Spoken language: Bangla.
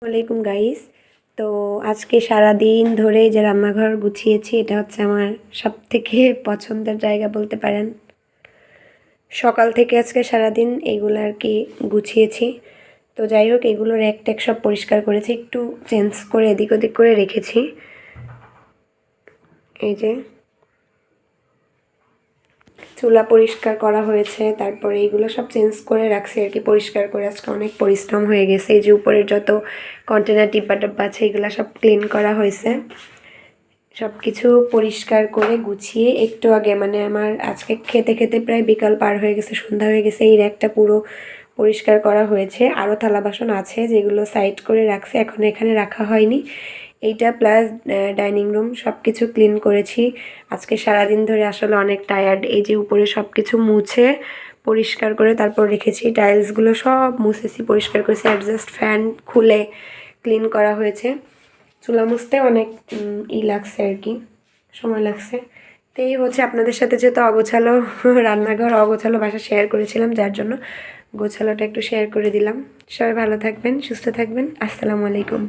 ওয়ালাইকুম গাইস। তো আজকে সারা দিন ধরে যে রান্নাঘর গুছিয়েছি, এটা হচ্ছে আমার সবথেকে পছন্দের জায়গা বলতে পারেন। সকাল থেকে আজকে সারাদিন এগুলো আর কি গুছিয়েছি। তো যাই হোক, এগুলো র্যাক ট্যাক সব পরিষ্কার করেছি, একটু চেঞ্জ করে এদিক ওদিক করে রেখেছি। এই যে চুলা পরিষ্কার করা হয়েছে, তারপরে এইগুলো সব চেঞ্জ করে রাখছি আর কি, পরিষ্কার করে। আজকে অনেক পরিশ্রম হয়ে গেছে। এই যে উপরের যত কন্টেনার ডিব্বা ডাব্বা আছে এগুলো সব ক্লিন করা হয়েছে। সব কিছু পরিষ্কার করে গুছিয়ে একটু আগে, মানে আমার আজকে খেতে খেতে প্রায় বিকাল পার হয়ে গেছে, সন্ধ্যা হয়ে গেছে। এই র্যাকটা পুরো পরিষ্কার করা হয়েছে। আরও থালা বাসন আছে যেগুলো সাইড করে রাখছে, এখন এখানে রাখা হয়নি। এইটা প্লাস ডাইনিং রুম সব কিছু ক্লিন করেছি। আজকে সারাদিন ধরে আসলে অনেক টায়ার্ড। এই যে উপরে সব কিছু মুছে পরিষ্কার করে তারপর রেখেছি, টাইলসগুলো সব মুছেছি, পরিষ্কার করেছি। অ্যাডজাস্ট ফ্যান খুলে ক্লিন করা হয়েছে। চুলা মুছতে অনেক লাগছে আর কি, সময় লাগছে। তো এই হচ্ছে, আপনাদের সাথে যেহেতু অগোছালো রান্নাঘর, অগোছালো বাসা শেয়ার করেছিলাম, যার জন্য গোছালোটা একটু শেয়ার করে দিলাম। সবাই ভালো থাকবেন, সুস্থ থাকবেন। আসসালামু আলাইকুম।